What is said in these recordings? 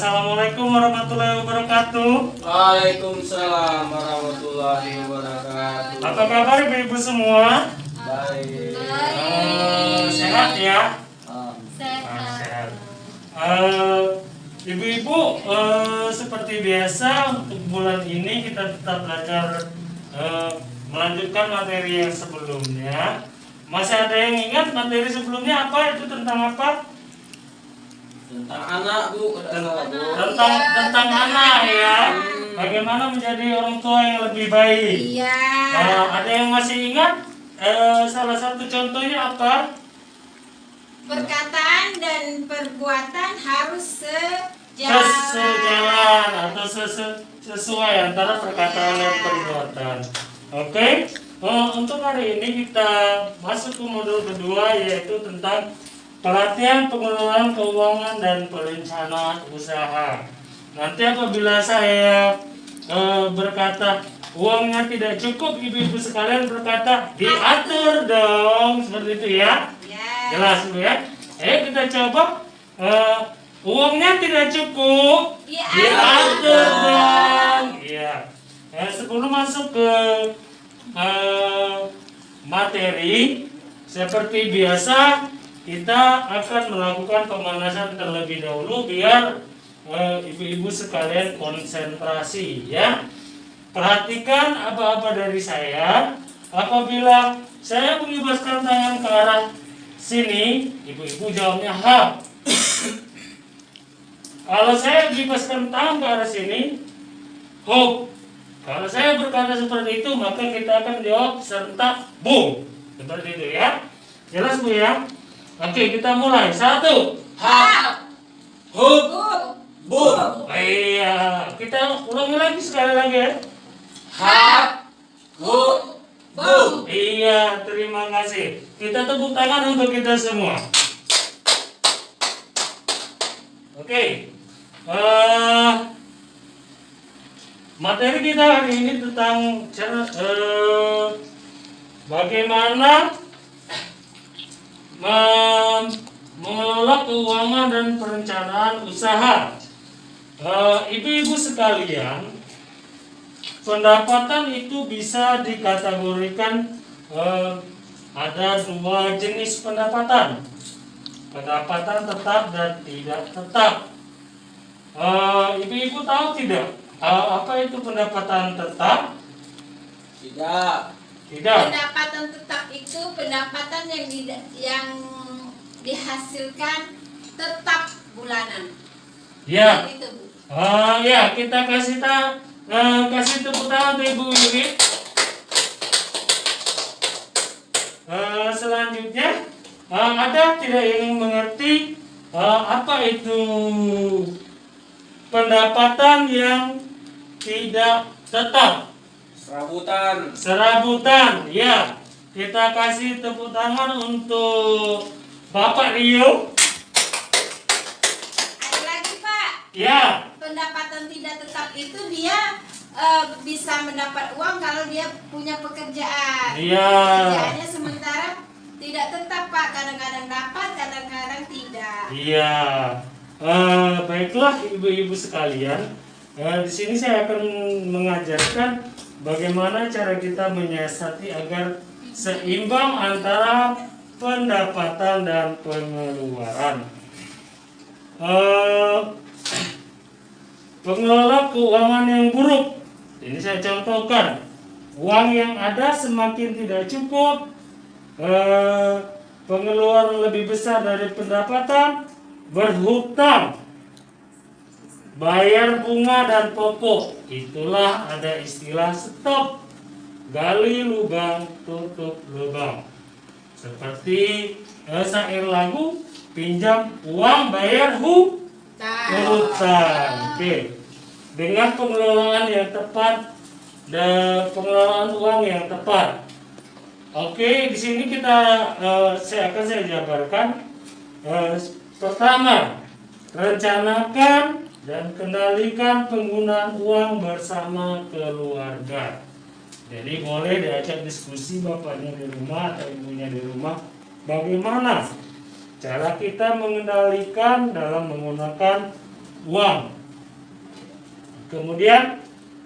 Assalamualaikum warahmatullahi wabarakatuh. Waalaikumsalam warahmatullahi wabarakatuh. Apa kabar ibu-ibu semua? Baik. Sehat ya? Sehat. Sehat. Ibu-ibu, seperti biasa untuk bulan ini kita tetap belajar melanjutkan materi yang sebelumnya. Masih ada yang ingat materi sebelumnya apa? Itu tentang apa? Tentang anak, Bu. Tentang anak ya. Bagaimana menjadi orang tua yang lebih baik. Iya. Ada yang masih ingat? Salah satu contohnya apa? Perkataan dan perbuatan harus Sejalan atau sesuai antara perkataan dan perbuatan. Oke. Untuk hari ini kita masuk ke modul kedua, yaitu tentang pelatihan pengelolaan keuangan dan perencanaan usaha. Nanti apabila saya berkata uangnya tidak cukup, ibu-ibu sekalian berkata diatur dong, seperti itu ya. Jelas Bu ya. Ayo kita coba. Uangnya tidak cukup, diatur dong. Iya. Sebelum masuk ke materi, seperti biasa kita akan melakukan pemanasan terlebih dahulu biar ibu-ibu sekalian konsentrasi ya. Perhatikan apa-apa dari saya. Apabila saya mengibaskan tangan ke arah sini, ibu-ibu jawabnya ha. Kalau saya mengibaskan tangan ke arah sini, ho. Kalau saya berkata seperti itu, maka kita akan jawab serentak bu. Seperti itu ya. Jelas Bu ya? Oke, kita mulai. 1. Ha. Hu. Bu. Iya, kita ulangi lagi sekali lagi ya. Ha. Hu. Bu. Iya, terima kasih. Kita tepuk tangan untuk kita semua. Oke. Materi kita hari ini tentang bagaimana mengelola keuangan dan perencanaan usaha. Ibu-ibu sekalian, pendapatan itu bisa dikategorikan ada 2 jenis pendapatan. Pendapatan tetap dan tidak tetap. Ibu-ibu tahu tidak apa itu pendapatan tetap? Tidak. Tidak. Pendapatan tetap itu pendapatan yang dihasilkan tetap bulanan. Ya. Itu, Bu. Ya, kita kasih tepuk tangan untuk Ibu Wiwit. Selanjutnya, ada tidak yang mengerti apa itu pendapatan yang tidak tetap? Serabutan, ya. Kita kasih tepuk tangan untuk Bapak Rio. Ada lagi Pak. Ya. Pendapatan tidak tetap itu dia bisa mendapat uang kalau dia punya pekerjaan. Iya. Pekerjaannya sementara tidak tetap Pak. Kadang-kadang dapat, kadang-kadang tidak. Iya. Baiklah ibu-ibu sekalian. Di sini saya akan mengajarkan bagaimana cara kita menyiasati agar seimbang antara pendapatan dan pengeluaran. Pengelola keuangan yang buruk. Ini saya contohkan. Uang yang ada semakin tidak cukup. Pengeluaran lebih besar dari pendapatan. Berhutang. Bayar bunga dan pokok. Itulah ada istilah stop. Gali lubang, tutup lubang. Seperti syair lagu, pinjam uang, bayar hutang. Oke. Dengan pengelolaan yang tepat dan pengelolaan uang yang tepat. Oke, di sini saya akan jabarkan. Pertama, rencanakan dan kendalikan penggunaan uang bersama keluarga. Jadi boleh diajak diskusi bapaknya di rumah atau ibunya di rumah. Bagaimana cara kita mengendalikan dalam menggunakan uang. Kemudian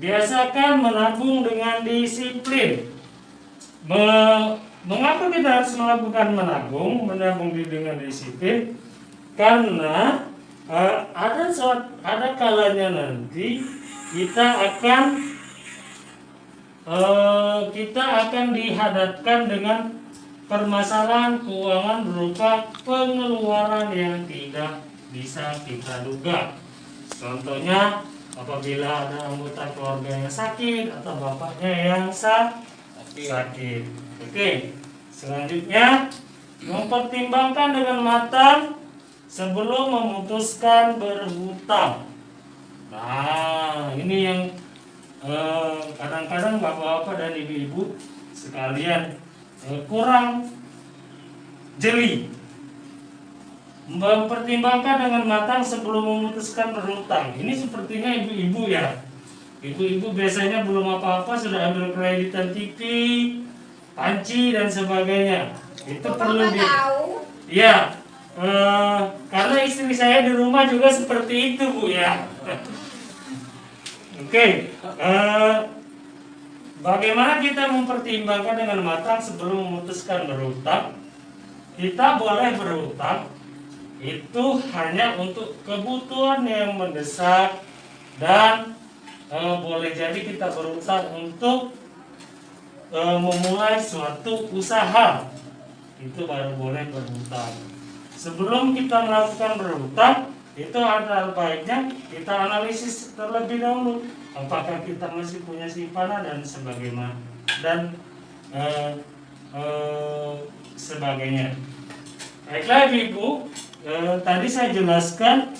biasakan menabung dengan disiplin. Mengapa kita harus melakukan menabung dengan disiplin? Karena ada kalanya nanti kita akan dihadapkan dengan permasalahan keuangan berupa pengeluaran yang tidak bisa kita duga. Contohnya apabila ada anggota keluarga yang sakit atau bapaknya yang sakit. Oke, selanjutnya mempertimbangkan dengan matang sebelum memutuskan berhutang. Nah, ini yang kadang-kadang bapak-bapak dan ibu-ibu sekalian kurang jeli. Mempertimbangkan dengan matang sebelum memutuskan berhutang. Ini sepertinya ibu-ibu ya. Ibu-ibu biasanya belum apa-apa sudah ambil kreditan TV, panci dan sebagainya. Itu perlu tahu. Ya, karena istri saya di rumah juga seperti itu, Bu ya. Oke, bagaimana kita mempertimbangkan dengan matang sebelum memutuskan berhutang? Kita boleh berhutang itu hanya untuk kebutuhan yang mendesak dan boleh jadi kita berhutang untuk memulai suatu usaha, itu baru boleh berhutang. Sebelum kita melakukan berhutang, itu ada baiknya kita analisis terlebih dahulu apakah kita masih punya simpanan dan sebagainya. Baiklah Ibu, tadi saya jelaskan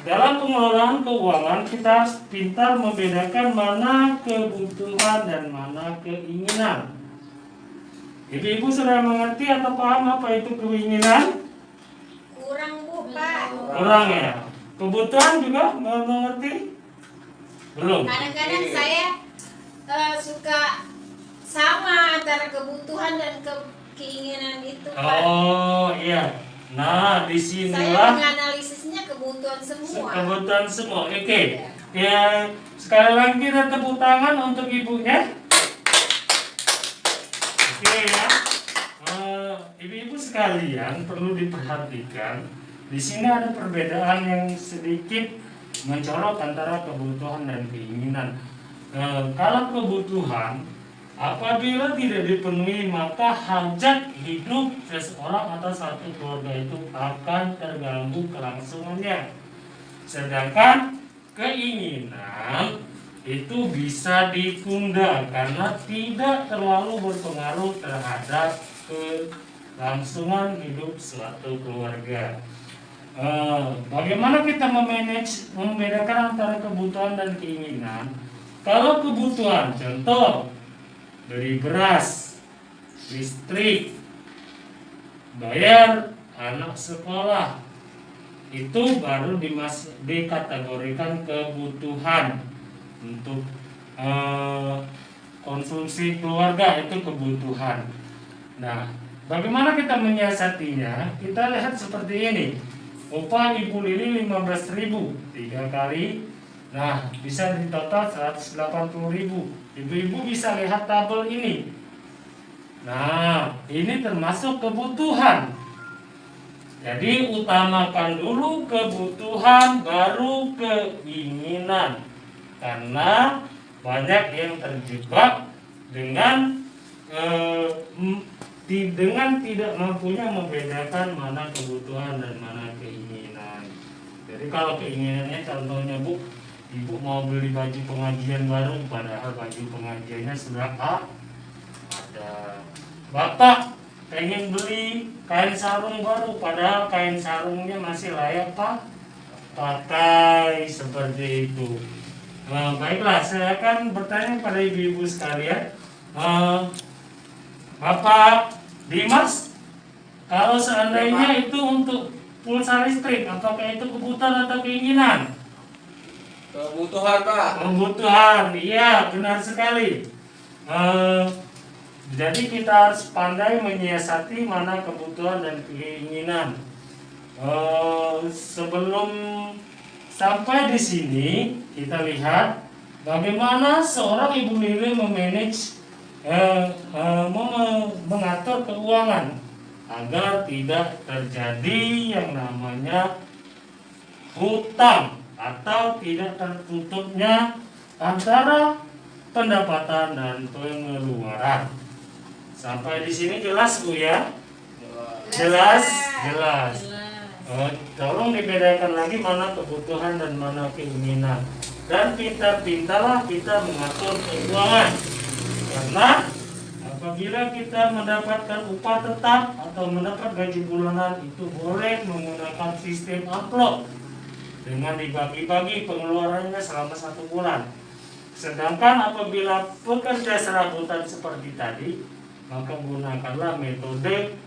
dalam pengelolaan keuangan kita harus pintar membedakan mana kebutuhan dan mana keinginan. Ibu-ibu sudah mengerti atau paham apa itu keinginan? Kurang Bu, Pak. Kurang ya. Kebutuhan juga mengerti? Belum. Kadang-kadang saya suka sama antara kebutuhan dan keinginan itu, Pak. Oh iya. Nah, Saya disinilah menganalisisnya kebutuhan semua. kebutuhan semua. Oke. Ya, sekali lagi kita tepuk tangan untuk ibunya. Oke ya. Ibu-ibu sekalian perlu diperhatikan. Di sini ada perbedaan yang sedikit mencolok antara kebutuhan dan keinginan. Kalau kebutuhan, apabila tidak dipenuhi maka hajat hidup seseorang atau satu keluarga itu akan terganggu kelangsungannya. Sedangkan keinginan itu bisa ditunda karena tidak terlalu berpengaruh terhadap kelangsungan hidup suatu keluarga. Bagaimana kita membedakan antara kebutuhan dan keinginan? Kalau kebutuhan, contoh beli beras, listrik, bayar anak sekolah, itu baru dikategorikan kebutuhan untuk konsumsi keluarga, itu kebutuhan. Nah, bagaimana kita menyiasatinya? Kita lihat seperti ini. Upah Ibu Lili 15.000 3 kali. Nah, bisa di total 180.000. Ibu-ibu bisa lihat tabel ini. Nah, ini termasuk kebutuhan. Jadi utamakan dulu kebutuhan baru keinginan. Karena banyak yang terjebak dengan tidak mampunya membedakan mana kebutuhan dan mana keinginan. Jadi kalau keinginannya contohnya Bu, Ibu mau beli baju pengajian baru padahal baju pengajiannya sudah ada. Bapak pengen beli kain sarung baru padahal kain sarungnya masih layak pakai, seperti itu. Baiklah, saya akan bertanya pada ibu-ibu sekalian. Bapak Dimas, kalau seandainya itu untuk pulsa listrik, apakah itu kebutuhan atau keinginan? Kebutuhan, Pak. Kebutuhan, iya benar sekali. Jadi kita harus pandai menyiasati mana kebutuhan dan keinginan. Sebelum sampai di sini kita lihat bagaimana seorang ibu Lili memanage mengatur keuangan agar tidak terjadi yang namanya hutang atau tidak tertutupnya antara pendapatan dan pengeluaran. Sampai di sini jelas Bu ya? Jelas. Tolong dibedakan lagi mana kebutuhan dan mana keinginan. Dan pintar-pintarlah kita mengatur keuangan. Karena apabila kita mendapatkan upah tetap atau mendapat gaji bulanan, itu boleh menggunakan sistem amplop dengan dibagi-bagi pengeluarannya selama 1 bulan. Sedangkan apabila pekerja serabutan seperti tadi, maka gunakanlah metode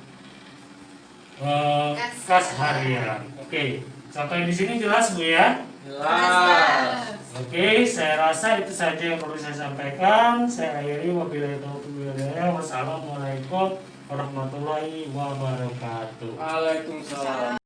kas harian. Oke, sampai di sini jelas Bu ya? Jelas. Oke, saya rasa itu saja yang perlu saya sampaikan. Saya akhiri, wabillahi taufiq wal hidayah. Wassalamualaikum warahmatullahi wabarakatuh. Waalaikumsalam.